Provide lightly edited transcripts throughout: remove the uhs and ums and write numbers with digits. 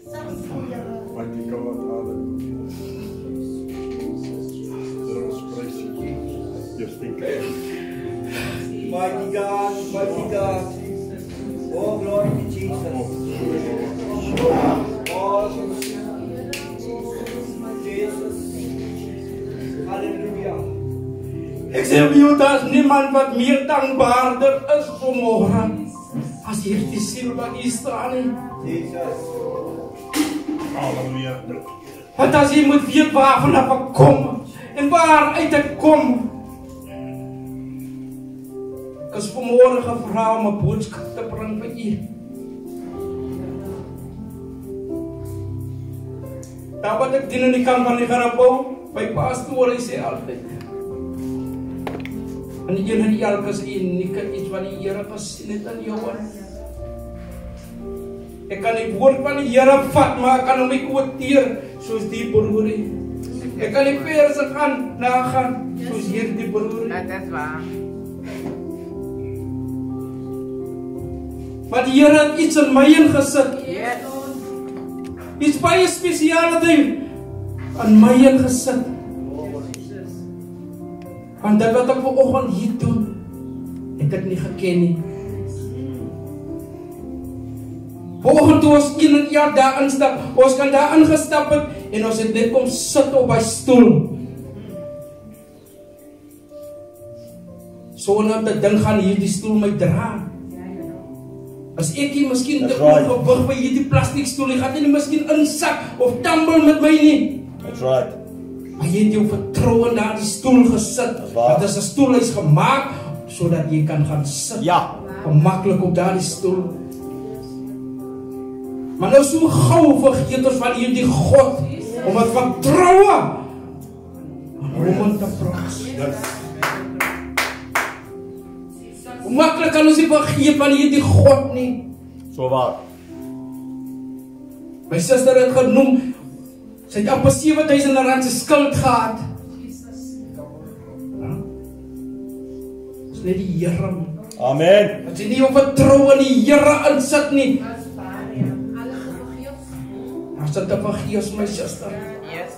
Mighty God, hallelujah. Let us praise you. Yes, thank you. Mighty God, mighty God. Oh, glory to Jesus. Oh, Jesus. Hallelujah. Ek sê vir jou, daar is niemand wat meer dankbaarder is vanmorgen as hierdie siel wat hier staan nie. Jesus. Hallelujah. Want as jy moet weet waarvan ek kom en waaruit ek kom, ek is vanmorgen gevra om 'n boodskap te bring vir u. Daar wat ek dien in die kamp van die Garabou, my pastoor, hy sê altyd, en een en elke is unieke iets wat die Here gesien het in jou. Ek kan die woord van die Here vat, maar ek kan hom nie quoteer soos die broer. Ek kan die verse gaan nagaan soos hierdie broer. Dat is waar. Maar die Here het iets in my ingesit. Yes. Iets baie spesiale ding in my ingesit. Want dit wat ek vanoggend hier doen, het ek nie geken nie. Vanoggend toe ons in en jaar daar instap, ons kan daar ingestap het en ons het net kom sit op by stoel. Sonder te dink gaan hierdie stoel my dra. As ek hier miskien te gewig by hierdie plastiek stoel, ek gaan nie miskien insak of tumble met my nie. That's right. Maar jy het jou vertroue na die stoel gesit. Dit is 'n stoel is gemaak sodat jy kan gaan sit. Ja. Gemaklik op daardie stoel. Maar nou so gou vergeet ons van hierdie God om wat vertroue om te praat. Hoe maklik kan ons nie vergeet van hierdie God nie. So waar. My suster het genoem, sy het amper 7,000 rand se skuld gehad. Ja? Dis net die Here. Amen. As jy nie op vertroue in die Here insit nie, dan sit te vergeet my suster. Yes.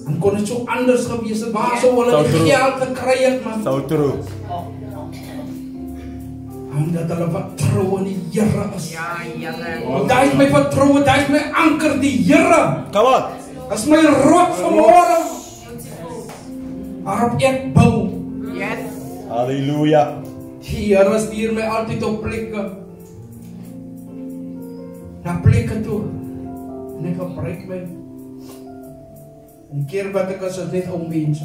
Dan kon dit so anders gewees het. Waar sou hulle die geld gekry het, man? So true. Omdat hulle vertroue in die Here is. Ja, Here. Want daar is my vertroue, daar is my anker, die Here. Come on. As my rots vanmorgen, waarop ek bou. Yes. Hallelujah. Die Here stuur my altyd op plekke. Na plekke toe. En ek gebruik my. En die keer wat ek as het net om mense.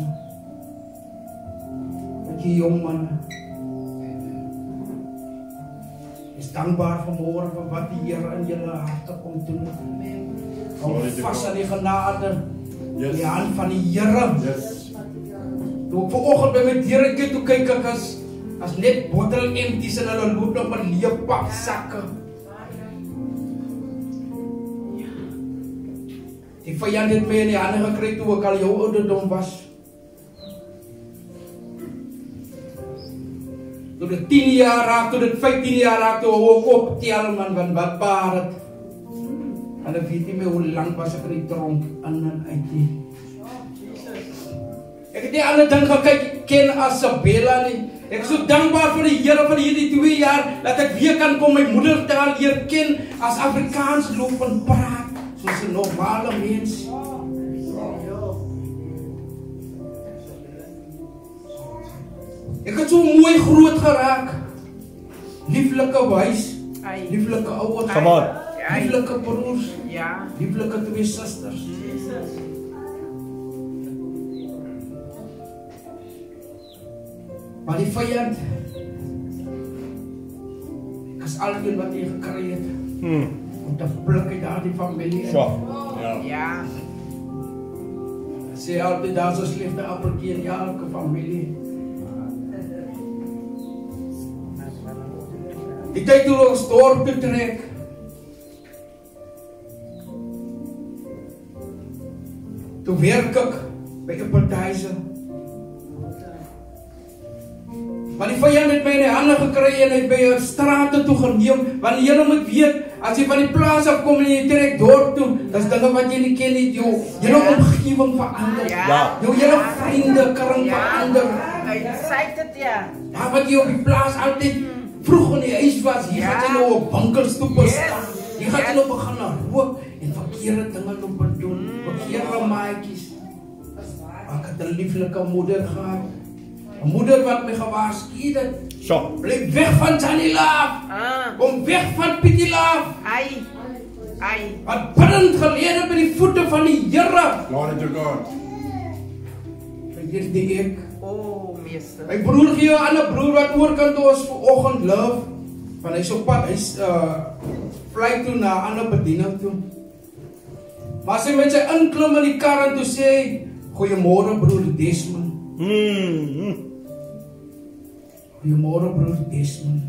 Ek die jong man. Is dankbaar vanmorgen vir wat die Here in julle harte kom doen. Hou vas aan die genade. Die hand van die Here. Yes. Toe ek vanoggend by my deurtjie toe kyk ek as net bottel empties en hulle loop nog met leë paksakke. Die vyand het my in die hande gekry toe ek al jou ouderdom was. Toe dit 10 jaar raak, toe dit 15 jaar raak, toe hou ek op tel man, want wat baar het. En ek weet nie meer hoe lang was ek in die tronk in en uit nie. Ek het nie ander ding gekyk, ken Asabella nie. Ek is so dankbaar vir die Here vir hierdie 2 jaar, dat ek weer kan kom my moedertaal leer ken, as Afrikaans loop en praat, soos 'n normale mens. Ek het so mooi groot geraak. Lieflike huis, lieflike ouers, Come on. lieflike broers, Ja. lieflike 2 susters. Maar die vyand, ek is alweer wat hy gekry het, om te pluk uit daardie familie. Sure. Ja. Ek sê altyd, daar is 'n slegte appeltjie in elke familie. Die tyd toe ons dorp toe trek, toe werk ek by 'n partyse. Maar die vyand het my in die hande gekry en hy het by 'n strate toe geneem, want die Here moet weet, As jy van die plaas af kom en jy trek dorp toe, dis dinge wat jy nie ken nie, jou omgewing verander. Ja. Jou hele vriende kring verander. Excited, ja. Ja, wat jy op die plaas altyd vroeg in die huis was, hier gaan jy nou op winkelstoepe staan. Hier gaan jy nou begin rook en verkeerde dinge loop doen, verkeerde maatjies. Ek het 'n lieflike moeder gehad. 'n Moeder wat my gewaarsku het. Zo. Bly weg van Johnny Love. Kom weg van Pietie Love. Ai. Wat brand gelede by die voete van die Here. Glory to God. Hier die ek. Oh, meester. My broer gee 'n ander broer wat oorkant ons vanoggend love. Van hy's op pad, hy's vlieg toe na 'n ander bediening toe. Maar as hy met sy inklim in die kar en toe sê hy, goeiemôre broer Desmond. Goeiemôre broer Desmond.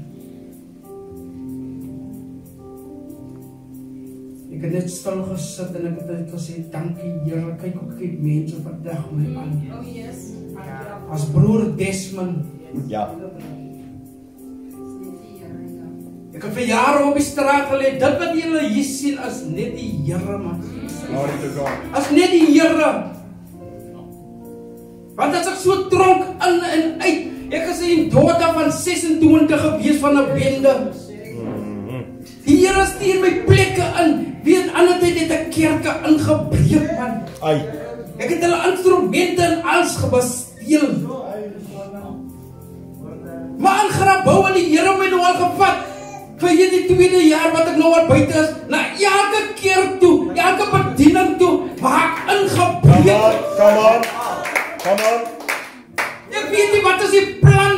Ek het net stil gesit en ek het gesê, dankie Here, kyk hoe kyk mense vandag my aan. Oh yes. As broer Desmond. Ja. Ek het vir jare op die straat gelê, dit wat julle hier sien as net die Here man. Glory to God. As net die Here. Want as ek so tronk in en uit, ek is in Dota van 26 gewees van 'n bende. Die Here stuur my plekke in. Weet ander tyd het ek kerke ingebreek man. Ai. Ek het hulle instrumente en alles gebesteel. Maar in Grabouw en die Here my nou al gevat. Vir hierdie tweede jaar wat ek nou al buite is, na elke keer toe, elke bediening toe, waar ek ingebreek. Come on. Ek weet nie wat is die plan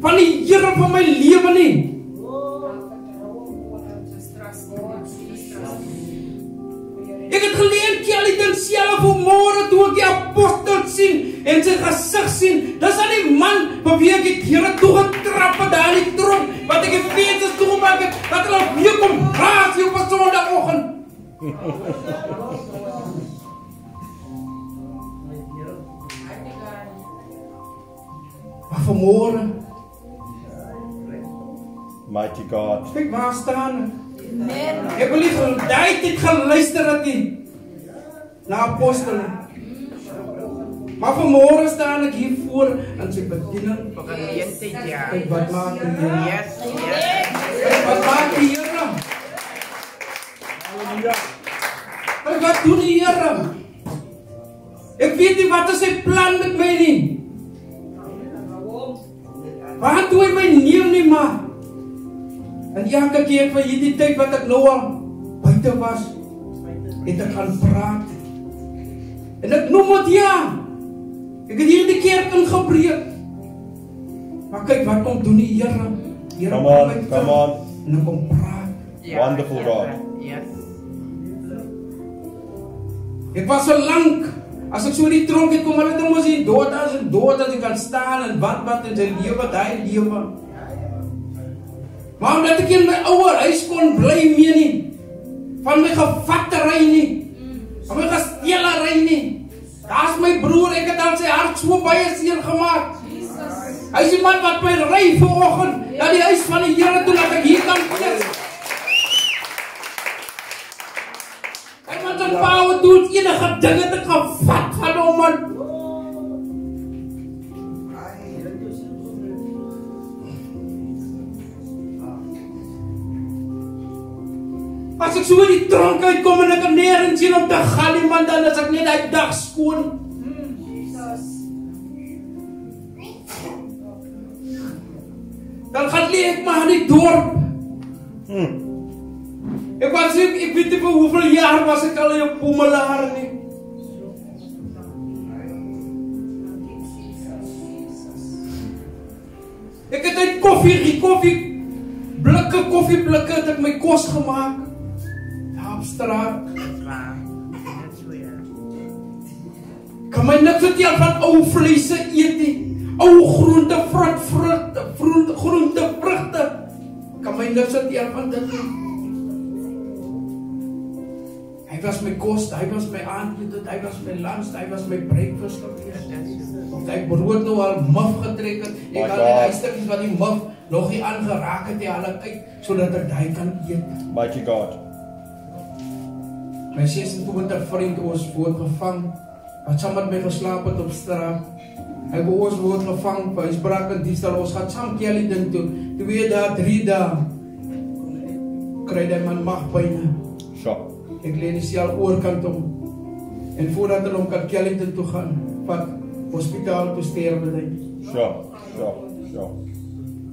van die Here vir my lewe nie. Ek het geleer Kelly dit self vanmôre toe ek die apostel sien en sy gesig sien. Dis aan die man vir wie ek die Here toe getrap het daar in die tronk, wat ek die feestes toegemaak het, dat hulle weer kom raas hier op 'n Sondagoggend. Maar vanmôre, Mighty God. kyk waar staan ek. Amen. Ek wil nie dit geluister het nie na apostele. Maar vanmôre staan ek hier voor in sy bediening. Geleentheid, ja. Kyk wat maak die Here. Yes. Kyk wat maak die Here. Kyk wat doen die Here. Ek weet nie wat is sy plan met my nie. Waar toe hy my neem nie maar. En elke keer vir hierdie tyd wat ek nou al buite was, het ek gaan praat. En ek noem het ja. Ek het hierdie kerk ingebreek. Maar kyk wat kom doen die Here. Come on. En ek kom praat. Wonderful God. Yes. Ek was so lank. As ek so die tronk het kom, hulle ding was hier dood as ek kan staan en wat in sy lewe, daai lewe. Maar omdat ek in my ouer huis kon bly mee nie, van my gevattery nie, van my gesteelery nie. Daar's my broer, ek het al sy hart so baie seer gemaak. Hy is die man wat my ry vanoggend na die huis van die Here toe dat ek hier kan wees. Hy man se paue doen enige dinge te gevat van hom man. As ek so in die tronk uitkom en ek kan nêrens sien om te gaan nie man, dan is ek net daai dag skoon. Dan gaan lê ek maar in die dorp. Ek weet nie vir hoeveel jaar was ek al in 'n Pomelaar nie. Ek het uit koffieblikke het ek my kos gemaak. Daar op straat. Kan my niks vertel van ou vleise eet nie. Ou groente, vrugte. Kan my niks vertel van dit nie. Hy was my kos, hy was my aandete, hy was my lunch, hy was my breakfast gewees. Of hy brood nou al muf getrek het. Ek al die stukkies wat die muf nog nie aangeraak het, haal ek uit, sodat ek daai kan eet. Mighty God. My 26 vriend ons word gevang, wat saam met my geslaap het op straat. Hy ons word gevang, hy sprak in Dienstal, ons gaat saam Kelly ding toe, 2 dae, 3 dae, kry die man magpyne. Sure. Ek leen die sel oorkant om, en voordat hulle om kan Kellington toe gaan, wat hospitaal toe sterwe hy. Sure.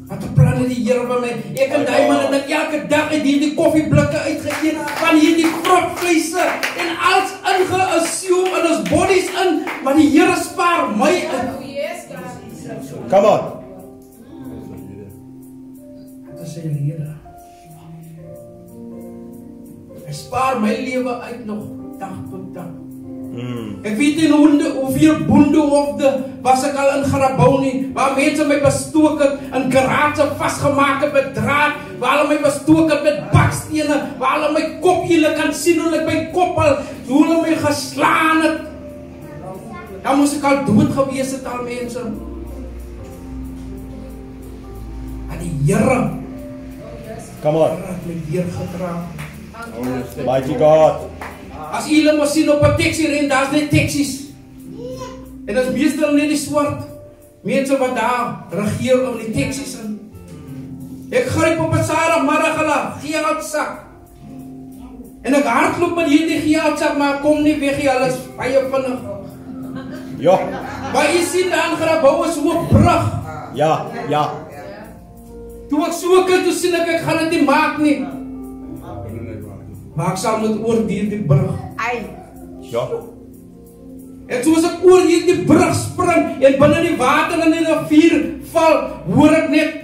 Wat 'n plan het die Here van my. Ek en daai man het elke dag uit hierdie koffieblikke uitgeëet van hierdie kropvleise en alles ingeassume in ons bodies in, maar die Here spaar my in. Come on. Dit is sy rede. Hy spaar my lewe uit nog dag tot dag. Ek weet nie hoeveel boendehoofde was ek al in Grabouw nie, waar mense my bestook het, in garage vastgemaak het met draad, waar hulle my bestook het met bakstene, waar hulle my kop, julle kan sien hoe ek my kop al, hoe hulle my geslaan het. Dan moes ek al dood gewees het al mense. En die Here, Come on. het my deurgedra. Mighty God. As julle maar sien op 'n taxi ren, daar's net taxis. En dat is meestal net die swart mense wat daar regeer op die taxis in. Ek gryp op 'n Saterdagmiddag hulle geldsak. En ek hardloop met hierdie geldsak, maar kom nie weg nie, alles baie vinnig. Ja. Maar jy sien dan Grabouw is so 'n brug. Ja. Toe ek so kyk, toe sien ek gaan dit nie maak nie. Maar ek sal moet oor die brug. Ai. Ja. En soos ek oor hierdie brug spring en binne die water in die rivier val, hoor ek net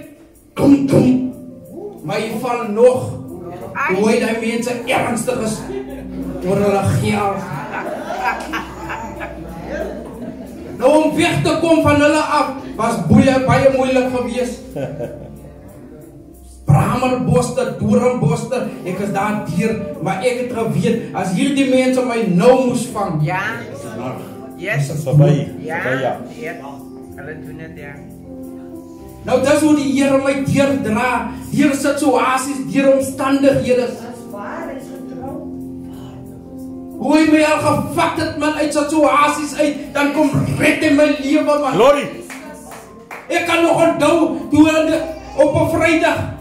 kom. Maar jy val nog. Hoe hy die mense ernstig is oor hulle geld. Nou om weg te kom van hulle af was baie moeilik geweest. Bramerboster, Doornboster, ek is daar deur, maar ek het geweet, as hierdie mense my nou moes vang. Ja. Yes. Verby. Ja. Hulle doen dit, ja. Nou dis hoe die Here my deurdra, deur situasies, deur omstandighede. Hoe hy my al gevat het man uit situasies uit, dan kom red hy my lewe man. Glory. Ek kan nog onthou, toe op 'n Vrydag,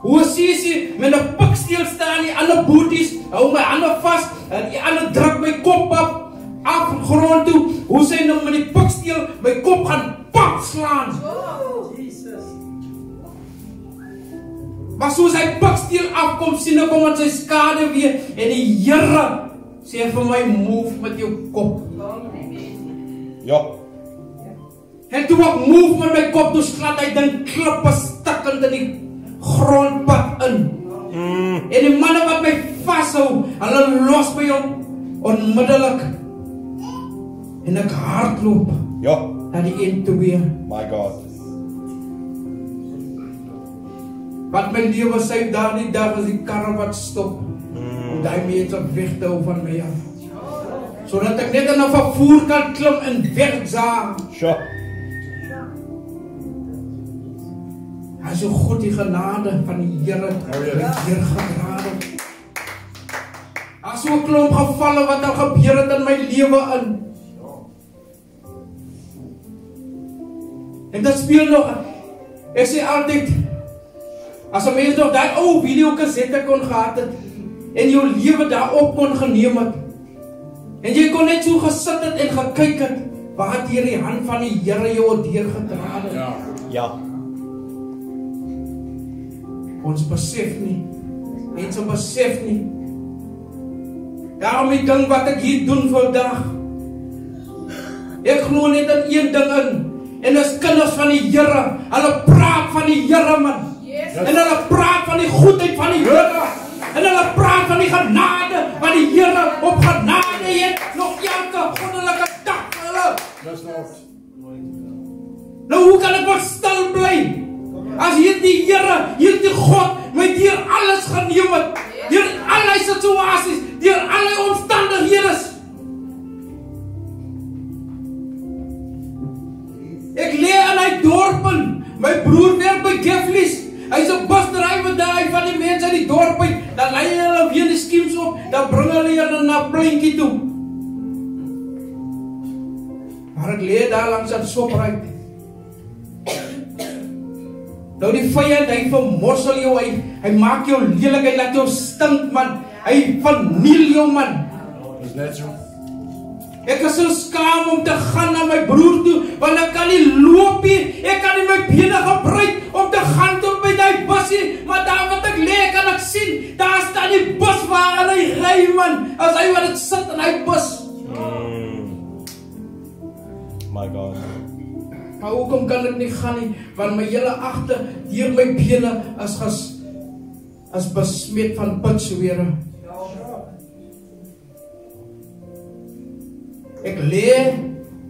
hoe Sisi met 'n piksteel staan, die ander boeties hou my hande vas en die ander druk my kop af grond toe. Hoe sy nou met die piksteel my kop gaan pap slaan. Maar soos hy piksteel afkom, sien ek hom met sy skade weer en die Here sê vir my, move met jou kop. Ja. En toe ek move met my kop, toe slaan hy dan klippe stikkend in die grondpad in. En die manne wat my vashou, hulle los my onmiddellik. En ek hardloop Ja. na die end toe weer. My God. Wat my lewe sy daardie dag is die karre wat stop. Om die mense weg te hou van my af. Sodat ek net in 'n vervoer kan klim en wegzaam. Sure. Hy is so goed die genade van die Here deur genade. As so 'n klomp gevalle wat al gebeur het in my lewe in. En dit speel nog. Ek sê altyd, as 'n mens nog daai ou videokassette kon gehad het en jou lewe daarop kon geneem het. En jy kon net so gesit het en gekyk het waar deur die hand van die Here jou deurgedra het. Ja. Ons besef nie. Mense besef nie. Daarom die ding wat ek hier doen vandag. Ek glo net in een ding in. En dis kinders van die Here. Hulle praat van die Here man. En hulle praat van die goedheid van die Here. En hulle praat van die genade van die Here. Op genade het nog elke goddelike dag vir hulle. That's not. Nou hoe kan ek wat stil bly? As hierdie Here, hierdie God my deur alles geneem het, deur allerlei situasies, deur allerlei omstandighede. Ek lê in hy dorp in, my broer werk by op, dan bring hulle julle na pleintjie toe. Maar ek leer daar langs aan Shoprite. Nou die vyand, hy vermorsel jou, hy maak jou lelik, hy laat jou stink, man. Hy verniel jou, man. Is net so. Ek is so skaam om te gaan na my broer toe, want ek kan nie loop nie, ek kan nie my bene gebruik om te gaan tot by die bus nie, maar daar wat ek leer kan ek sien, daar staan die bus waar hy ry, man, as hy wat het sit in die bus. My God. Maar hoekom kan ek nie gaan nie, want my hele agter, deur my bene as besmet van pitswere. Ek leer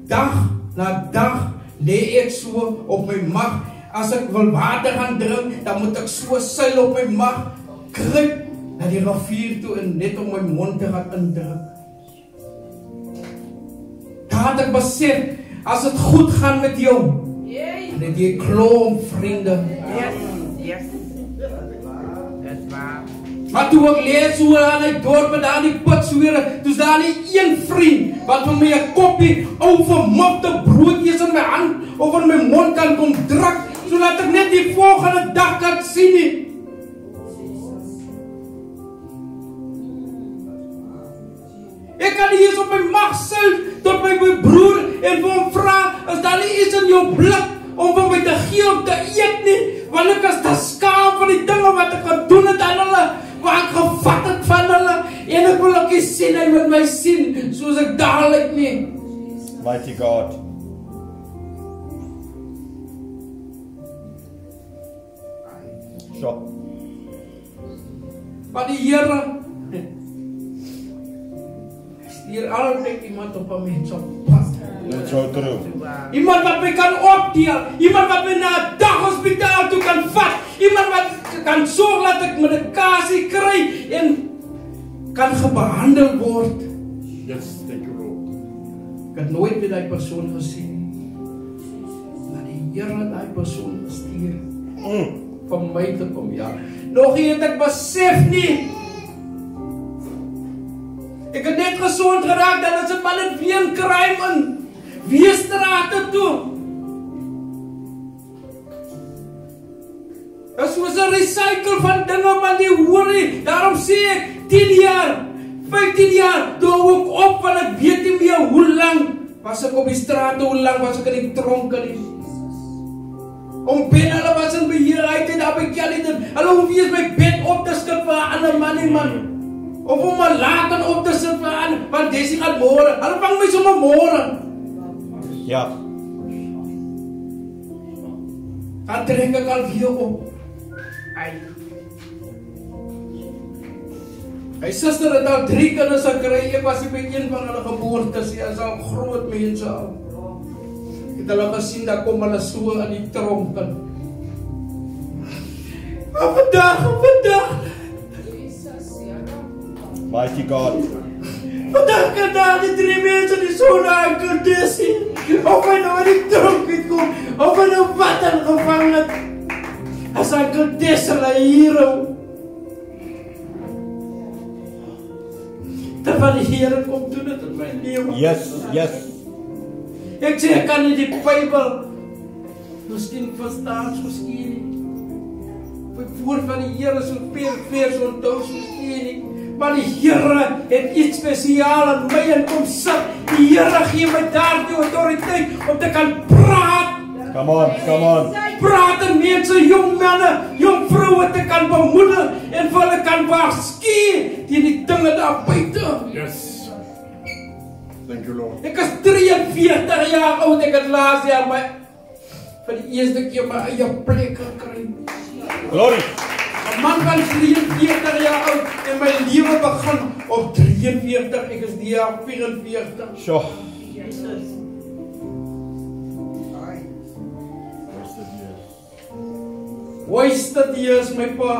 dag na dag, leer ek so op my mag. As ek wil water gaan drink, dan moet ek so seil op my mag, kruip na die rivier toe en net om my mond te gaan indruk. Daar het ek besef, as het goed gaan met jou, en het jy klomp vriende. Yes. That's waar. Maar toe ek lees hoe aan die dorp en daar die pitswere, toe is daar nie een vriend, wat vir my 'n koppie ou vermokte broodjies in my hand, of in my mond kan kom druk, sodat ek net die volgende dag kan sien nie. Ek kan hier op my mag sit, tot my broer, en vir hom vra, is daar nie iets in jou blik, om vir my te gee om te eet nie, want ek is te skaam van die dinge wat ek gedoen het aan hulle, wat ek gevat het van hulle, en ek wil ook nie sien, hy moet my sien, soos ek dadelijk nie. Mighty God. Sure. Maar die Here, stuur altyd iemand op 'n mens op pad. That's so true. Iemand wat my kan opdeel, iemand wat my na 'n daghospitaal toe kan vat, iemand wat kan sorg dat ek medikasie kry en kan gebehandel word. Yes, thank you, Lord. Ek het nooit met die persoon gesien nie. Maar die Here het die persoon gestuur van my te kom, ja. Nog nie het ek besef nie. Ek het net gesond geraak, dan is 'n man in weer crime in Weestrate toe. Dit was 'n recycle van dinge, man, die hoor nie. Daarom sê ek, 10 jaar, 15 jaar, toe hou ek op, want ek weet nie meer hoe lang was ek op die straat, hoe lang was ek in die tronke nie. Om Ben, hulle was in beheer, hy het daar by Kellington, hulle hoef nie eens my bed op te skip vir 'n ander man nie, man. Of om my laken op te sit vir 'n ander, want Desi gaan môre, hulle vang my sommer môre. Ja. Dan trek ek al weer op. My suster het al 3 kinders gekry, ek was nie by een van hulle geboortes, sy is al groot mense al. Ek het hulle gesien, daar kom hulle so in die tronk in. Maar vandag, Mighty God. vandag kan daar die 3 mense die so na ek Desi, of hy nou in die tronk het kom, of hy nou wat in gevang het, as ek Desi hulle hero. Dat wat die Here kom doen het in my lewe. Yes, yes. Ek sê, ek kan nie die Bybel miskien verstaan, miskien nie. Het woord van die Here so vers onthou, miskien nie. Maar die Here het iets spesiaal in my en kom sit. Die Here gee my daardie autoriteit om te kan praat. Come on, come on. Praat en mense, jong manne, jong vroue te kan bemoedig en vir hulle kan waarsku teen die dinge daar buite. Yes. Thank you, Lord. Ek is 43 jaar oud, ek het laas jaar vir die eerste keer my eie plek gekry. Glory. 'n Man van 43 jaar oud en my lewe begin op 43, ek is die jaar 44. Sure. Wasted years, my pa.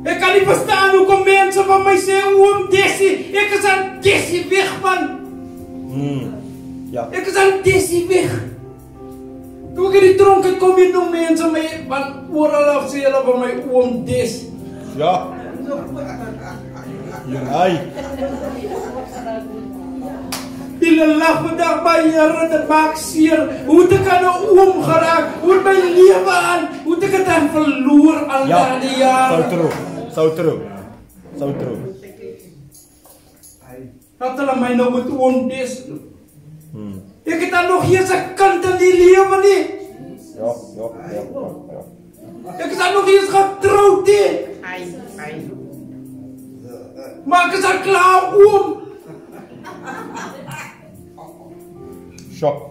Ek kan nie verstaan hoekom mense van my sê, oom Desi, ek is aan Desi weg, man. Ja. Ek is aan Desi weg. Toe ek in die tronk het, kom hier nog mense my, want oral af sê hulle van my oom Desi. Ja. Ai. Die lag vandag by Here, dit maak seer. Hoe het ek aan 'n oom geraak? Hoe het my lewe aan? Hoe het ek dit aan verloor al daardie jare? So true. Dat hulle my nou met ondes. Ek het dan nog eens 'n kind in die lewe nie. Ja. Ek is dan nog eens getroud nie. Ai. Maar ek is al klaar oom. Shock.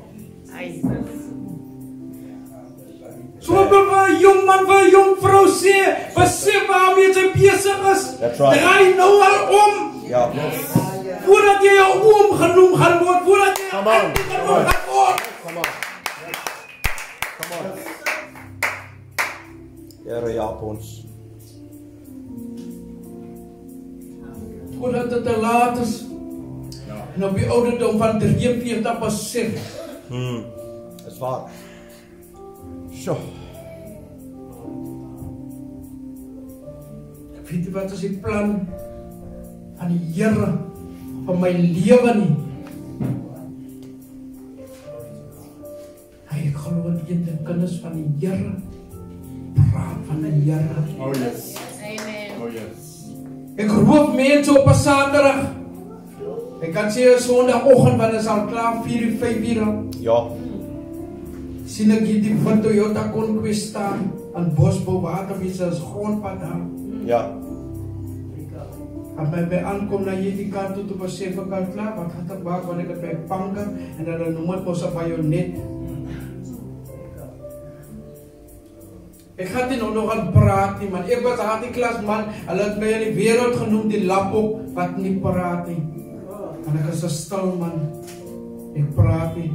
Ai. So wil 'n jong man vir 'n jong vrou sê, besef waarmee jy besig is. That's right. Draai nou al om. Ja. Voordat jy 'n oom genoem gaan word, voordat jy 'n Come on. auntie genoem gaan word. Come on. Here help ons. Voordat dit te laat is. En op die ouderdom van 43 besef. Dis waar. Sjoe. Weet jy wat is die plan van die Here vir my lewe nie? Ek glo dat die kinders van die Here praat van die Here. Oh yes. Amen. Oh yes. Ek roep mense op 'n Saterdag. Ek kan sê 'n Sondagoggend wanneer is al klaar 4 5 uur. Ja. Sien ek hier die van Toyota Conquest staan aan Bosbou Waterwese is grondpad daar. Ja. As my by aankom na hierdie kant toe besef ek al klaar wat gaan ek maak wanneer ek by Panker en dan noem dit mos 'n bajonet. Ek gaan nie nog aan praat nie man. Ek was aan die klas man. Hulle het my in die wêreld genoem die lapop wat nie praat nie. En ek is 'n stil man. Ek praat nie.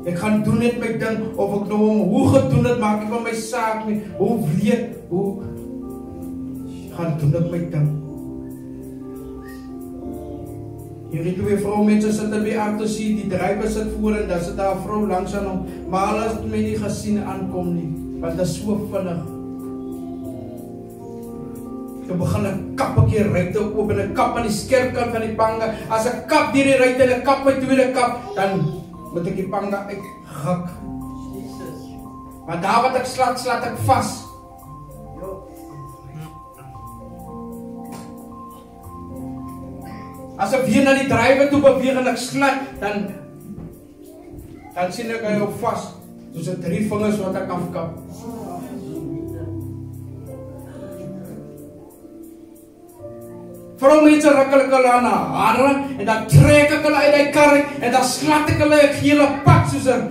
Ek gaan doen net my ding of ek nou hoe gedoen het maak nie van my saak nie. Hoe weet hoe gaan doen dit my ding. Hierdie twee vroumense sit by agter sien, die drywer sit voor en dan sit daar 'n vrou langs aan hom, maar hulle het my nie gesien aankom nie, want dit is so vinnig. Ek begin 'n kap 'n keer ruit oop en 'n kap aan die skerpkant van die panga. As ek kap deur die ruit en 'n kap my tweede kap, dan moet ek die panga uitgek. Maar daar wat ek slaat ek vas. As ek weer na die drywer toe beweeg en ek slat, dan sien ek hy op vas. Soos 'n 3 vingers wat ek afkap. Vroumense ruk hulle aan hare en dan trek ek hulle uit die kar en dan slat ek hulle 'n gele pak soos 'n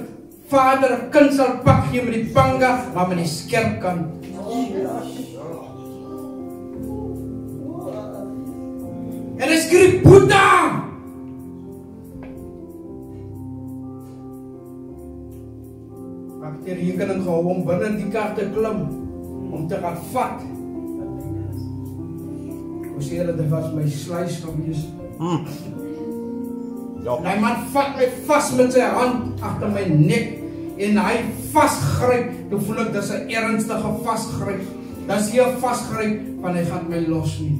vader 'n kind sal pak gee met die panga, maar met die skerp kant. En hy skreeu Boeta! Ek het die rekening gehou om binne die kar te klim om te gaan vat. Ek sê dat dit was my sluis gewees. Ja. En hy man vat my vas met sy hand agter my nek en hy vasgryp. Toe voel ek dis 'n ernstige vasgryp. Dis hier 'n vasgryp want hy gaan my los nie.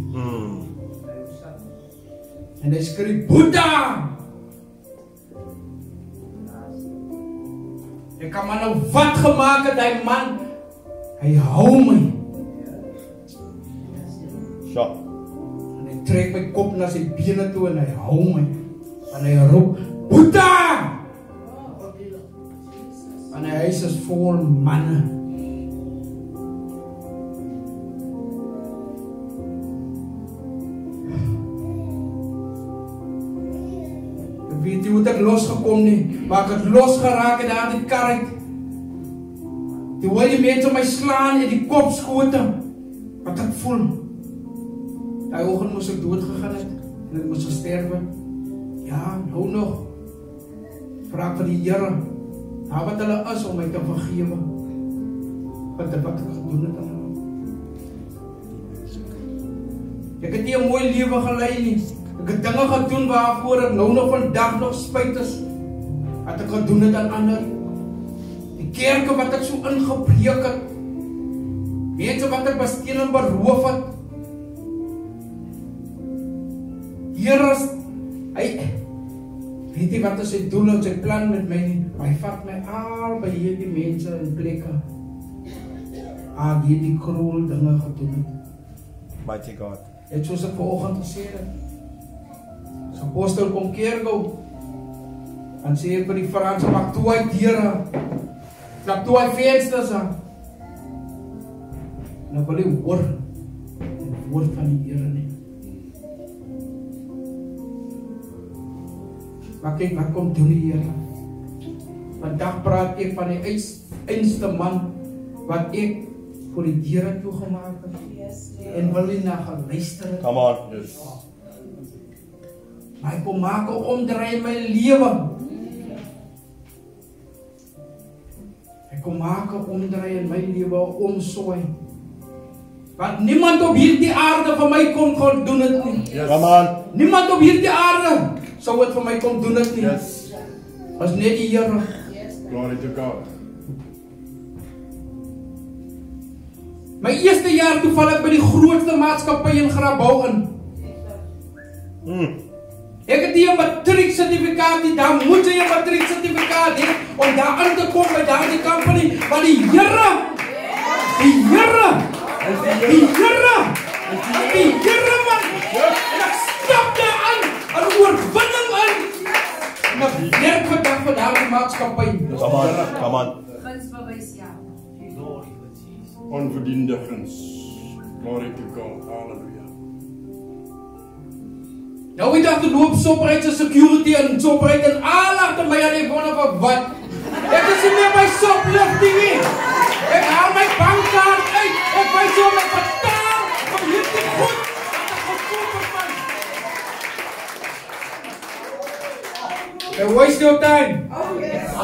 En hy skreeu Boeta! Ek kan maar nou wat gemaak het hy man. Hy hou my. Ja. En hy trek my kop na sy bene toe en hy hou my. En hy roep Boeta! En hy huis is vol manne. Weet jy hoe ek losgekom nie, maar ek het losgeraak en daar die kar uit. Die hoor die mense my slaan in die kop skote. Wat ek voel. Die oggend moes ek dood gegaan het en ek moes gesterwe. Ja, nou nog. Vraag vir die Here. Daar wat hulle is om my te vergewe. Wat ek gedoen het aan hulle. Ek het nie 'n mooi lewe gelei nie. Ek het dinge gedoen waarvoor ek nou nog vandag nog spyt is. Wat ek gedoen het aan ander. Die kerke wat ek so ingebreek het. Mense wat ek besteel en beroof het. Here hy weet nie wat is sy doel en sy plan met my nie. Hy vat my al by hierdie mense in plekke. Hierdie cruel dinge gedoen het. Mighty God. Het soos ek vanoggend gesê het. As apostel kom keer gou. En sê ek vir die Franse, maak toe hy deure. Klap toe hy vensters aan. En ek wil nie hoor die woord van die Here nie. Maar kyk, wat kom doen die Here? Vandag praat ek van die einste man wat ek voor die deure toegemaak het. En wil nie na geluister het. Come on. Yes. Maar ek kom maak 'n omdraai in my lewe. Ek kom maak 'n omdraai in my lewe, 'n omsooi. Want niemand op hierdie aarde vir my kon doen dit nie. Yes. Come on. Niemand op hierdie aarde sou dit vir my kon doen dit nie. Yes. Was net die Here. Glory to God. My eerste jaar toe val ek by die grootste maatskappy in Grabouw in. Ek het die matriek sertifikaat, dan moet jy 'n matriek sertifikaat hê om daar aan te kom by daardie company, want die Here man, en ek stap daar aan oorwinning in, en ek werk vandag vir daardie maatskappy. Come on. Come on. Onverdiende guns. Glory to God. Hallelujah. Nou weet ek te loop Shoprite se security en Shoprite en al agter my aan die wonder van wat. Ek is nie meer by shoplifting nie. Ek haal my bankkaart uit. Ek wys hoe om ek betaal om hierdie goed wat ek gekoop het man. Don't waste your time.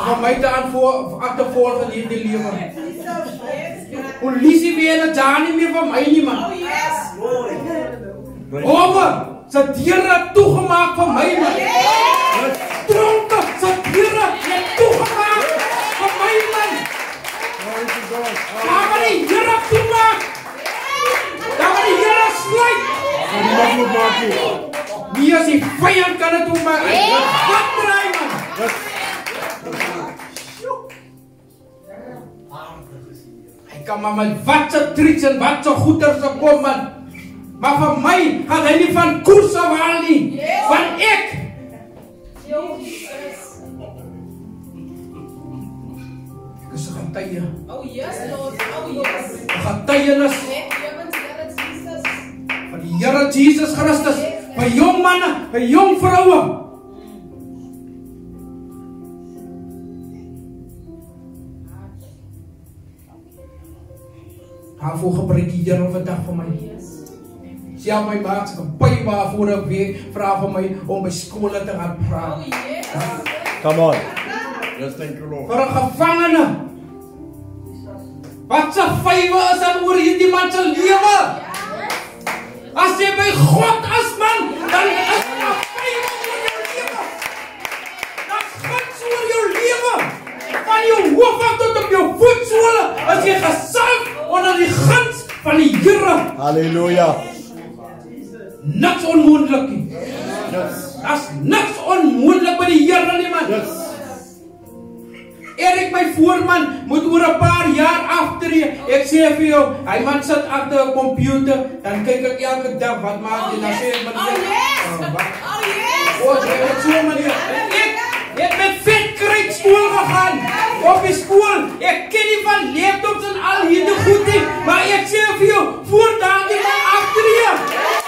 Om my te agtervolg in hierdie lewe. Polisie weet dat daar nie meer van my nie man. Sy deure toegemaak vir my man. Dronke, sy deure het toegemaak vir my man. Daar gaan die Here toemaak. Daar gaan die Here sluit. Wie as die vyand kan het toemaak. Wat draai man. Hy kan maar met wat se tricks en wat se goeders se kom man. Maar vir my gaan hy nie van koers afhaal nie. Van ek. Ek is 'n getuie. Oh yes, Lord. Oh yes. Getuienis van die Here Jesus Christus. By jong manne, by jong vroue. Daarvoor gebruik die Here vandag vir my. Self my maatskappy waarvoor ek werk, vra vir my om by skole te gaan praat. Come on. Yes, thank you, Lord. Vir 'n gevangene. Wat se vywe is dan oor hierdie man se lewe? As jy by God is man, dan is daar vywe oor jou lewe. Daar's guns oor jou lewe. Van jou hoof af tot op jou voetsole, as jy gesalf onder die guns van die Here. Hallelujah. Niks onmoontlik nie. Yes. Daar's niks onmoontlik by die Here nie man. Yes. Erik, my voorman, moet oor 'n paar jaar aftree. Ek sê vir jou, hy man sit agter 'n komputer, dan kyk ek elke dag wat maak hy, dan sê ek meneer. Jy het so meneer. Ek met vetkruid skool gegaan. Op die skool, ek ken nie van laptops en al hierdie goed nie, maar ek sê vir jou, voor daardie man aftree.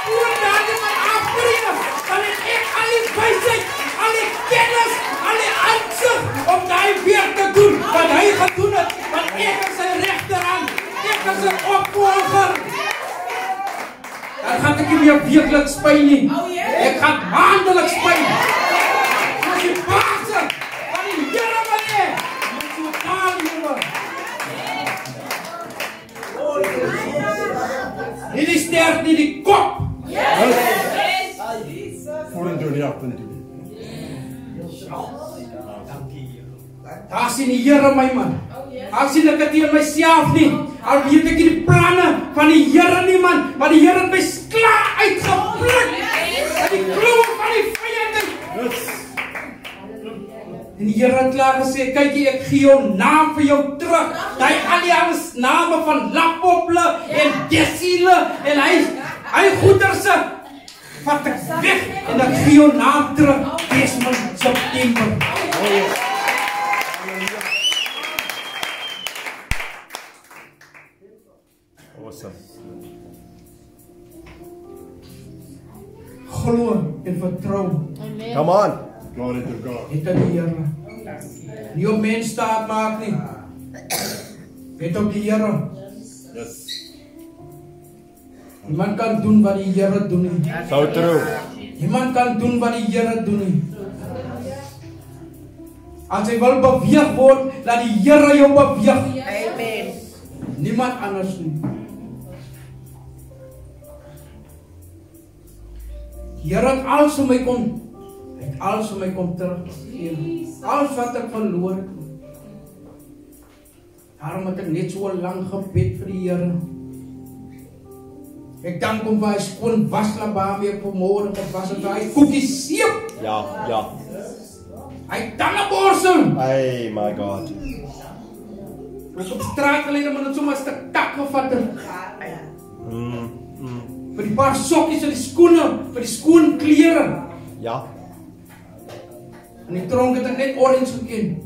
Voor daardie man aftree, dan het ek al die wysheid, al die kennis, al die aansig om daai werk te doen wat hy gedoen het, want ek is sy regterhand, ek is sy opvolger. Dan gaan ek nie meer weekliks spyn nie. Ek gaan maandeliks spyn. Soos die baas van die Here wat hy, met so taal lewe. Nie die sterk, nie die kop. Vorentoe die agtertoe. Daar sien die Here my man. Al sien ek dit in myself nie. Al weet ek die planne van die Here nie man, maar die Here het my klaar uitgepluk. En die klou Here het klaar gesê, kykie, ek gee jou naam vir jou terug. Daai allianse name van Lapople en Desiele en hy goederse vat ek weg en ek gee jou naam terug. Desmond September. Awesome. Glo en vertrou. Come on. Glory to God. Het aan die Here. Nie op mens staat maak nie. Het op die Here. Yes. Niemand kan doen wat die Here doen nie. So true. Niemand kan doen wat die Here doen nie. As jy wil beweeg word, laat die Here jou beweeg. Amen. Niemand anders nie. Die Here het alles vir my kom. Hy het alles vir my kom teruggegee. Alles wat ek verloor het. Daarom het ek net so lang gebed vir die Here. Ek dank hom vir hy skoon waslabame ek vanmorgen gewas het. Hy koekies seep. Ja, ja. Hy tanneborsel. Hey, my God. Ons op straat gelede maar net so 'n stuk tak gevat het. Vir die paar sokkies en die skoene, vir die skoon klere. Ja. En die tronk het ek net orange geken.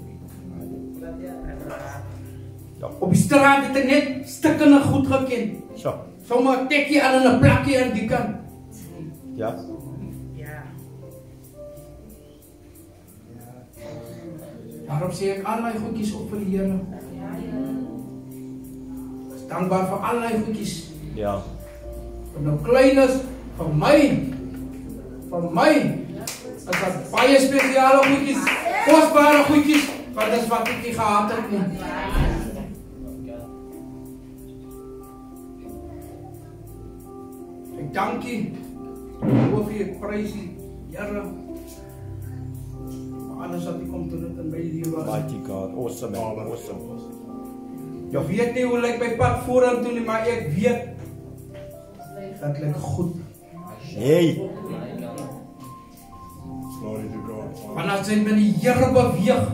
Ja. Op die straat het ek net stikkende goed geken. So. Sommige 'n tekkie aan en 'n plakkie aan die kant. Ja. Ja. Daarom sê ek allerlei goedjies op vir die Here. Ek is dankbaar vir allerlei goedjies. Ja. Of nou klein is, van my. Is dat baie spesiale goedjies, kosbare goedjies, want dis wat ek nie gehad het nie. Ek dankie, ek prys die Here. Alles wat ek kom doen het in my lewe. Mighty God. Awesome, man. Awesome. Ek weet nie hoe lyk my pad vorentoe nie, maar ek weet dat lyk goed. Hey. Glory to God. Want as jy met die Here beweeg,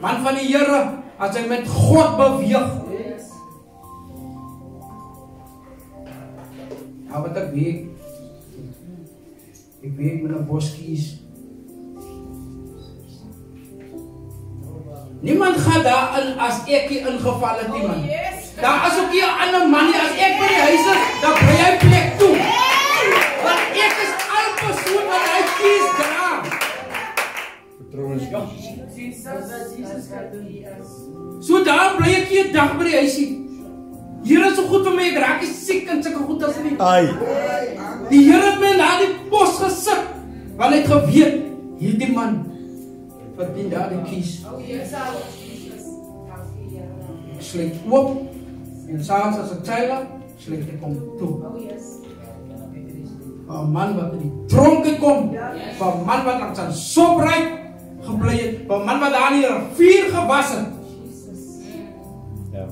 man van die Here, as jy met God beweeg, ja, wat ek weet met 'n boskies. Niemand gaan daarin as ek hier ingeval het nie, man. Daar is ook hier 'n ander man nie, as ek by die huis is, dan bly hy plek toe. Want ek is al persoon wat hy kies daar. Vertrouens. So daar bly ek hier 'n dag by die huisie. Here is so goed vir my, ek raak nie siek en sulke goed as nie. Ai. Die Here het my na die pos gesit, want hy het geweet, hierdie man verdien daar die kies. Ek sluit oop, en s'avonds as ek tyle, sluit ek hom toe. 'n man wat in die tronk kom, 'n man wat langs aan Shoprite gebly het, 'n man wat daar in die rivier gewas het. Ja.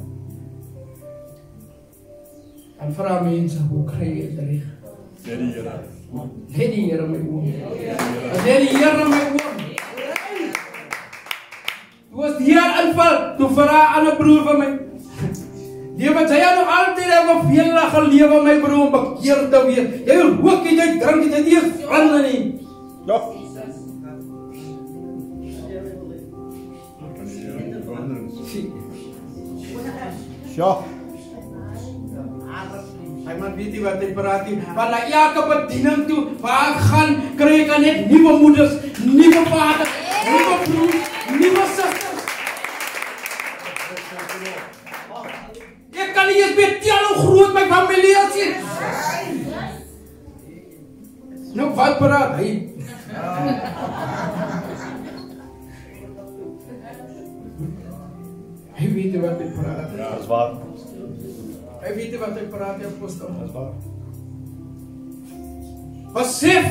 En vra mense, hoe kry jy dit reg? Net die Here. Net die Here my oom. Net die Here my oom. Toe was die jaar inval, toe vra 'n ander broer van my. Die wat hy nog altyd het veel gelewe my broer om bekeer te wees. Jy rook jy drink jy nie verander nie. Ja. Kan die Here verander. Ja. Hy man weet nie wat hy praat nie. Want na elke bediening toe waar ek gaan, kry ek net nuwe moeders, nuwe vaders, nuwe broers, nuwe susters. Ek kan nie eens meer tel hoe groot my familie is. Nou wat praat hy? Hy weet nie wat hy praat. Ja, dat is waar. Hy weet nie wat hy praat, apostel. Dat is waar. Besef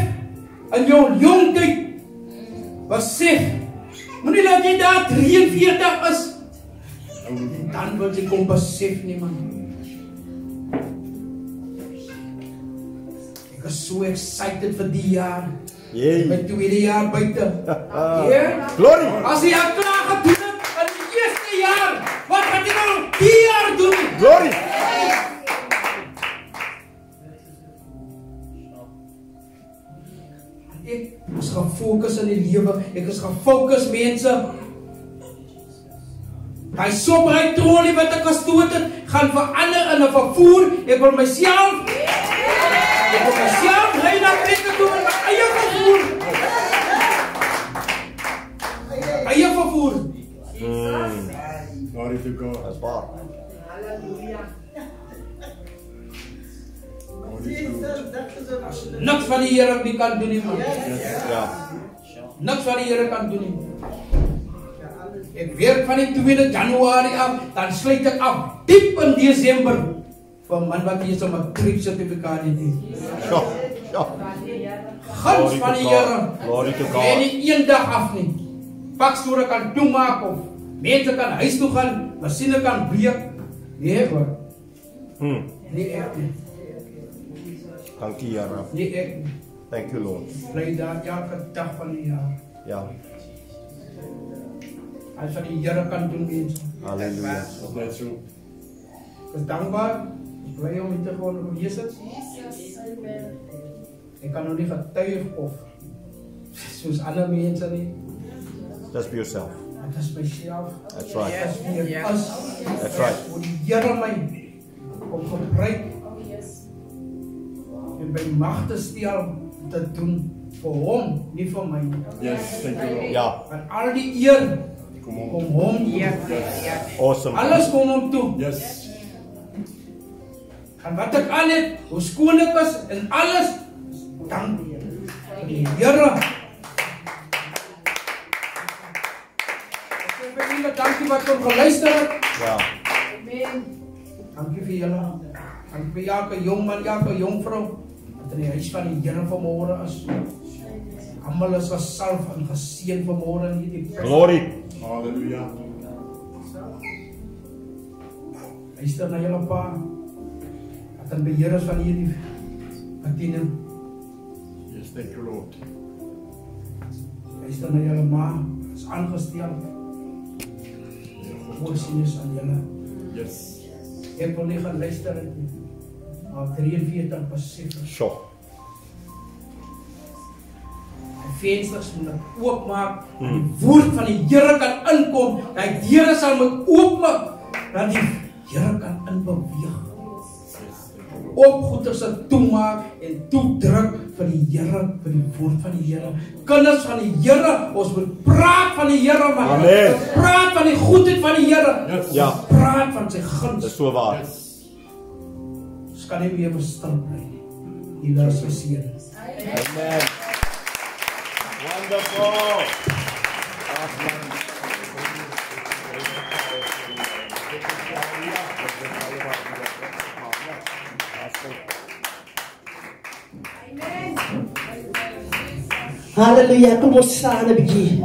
in jou jong tyd. Besef. Moenie laat jy daar 43 is. Dan wil jy kom besef nie, man. Ek is so excited vir die jaar. Yay. My tweede jaar buite. Ja. Glory. As jy al klaar gedoen het in die eerste jaar, wat gaan jy nou die jaar doen? Glory. Ek is gefokus in die lewe. Ek is gefokus, mense. Hy sop hy trolley wat ek gestoot het, gaan verander in 'n vervoer. Ek wil myself ry na plekke toe in my eie vervoer. Eie vervoer. Glory to God. That's waar. Niks van die Here wie kan doen nie, man. Ja. Niks van die Here kan doen nie. Ek werk van die 2 Januarie af, dan sluit ek af diep in Desember. Vir man wat hier so 'n matrieksertifikaat het. Ja. Ja. Guns van die Here. Glory to God. En nie een dag af nie. Pakstore kan toemaak of mense kan huis toe gaan, masjiene kan breek. Nee, hoor. Nee, ek nie. Dankie, Here. Nee, ek nie. Thank you, Lord. Bly daar elke dag van die jaar. Ja. As wat die Here kan doen, mense. Halleluja. Dat is net zo. Ek is dankbaar. Ek bly om te gewoon wees het. Ek kan nog nie getuig of soos ander mense nie. Just be yourself. Dit is myself. That's right. Dit is wie ek is. That's right. Hoe die Here my op gebruik en by mag te stel te doen vir hom, nie vir my nie. Yes, thank you Lord. Ja. En al die eer Kom op. kom hom toe. Awesome. Alles kom hom toe. Yes. En wat ek aan het, hoe skoon ek is en alles, dank vir die Here. Ek sê vir julle dankie wat kom geluister het. Ja. Dankie vir julle. Dankie vir elke jong man, elke jong vrou wat in die huis van die Here vanmôre is. Almal is gesalf en geseën vanmôre in hierdie plek. Glory. Halleluja. Luister na julle pa. Wat dan beheer is van hierdie bediening. Yes, thank you Lord. Luister na julle ma. Is aangestel. Voorsien is aan julle. Yes. Ek wil nie gaan luister het nie. Maar 43% Sure. die vensters moet ek oopmaak. Die woord van die Here kan inkom. Die deure sal moet oopmaak. Dat die Here kan inbeweeg. Opgoeders se toemaak en toedruk vir die Here, vir die woord van die Here. Kinders van die Here, ons moet praat van die Here, man. Amen. Praat van die goedheid van die Here. Yes. Ja. Praat van sy guns. Dis so waar. Ons kan nie meer verstaan bly nie. Die Here is geseën. Amen. Wonderful. Halleluja, kom ons staan 'n bietjie.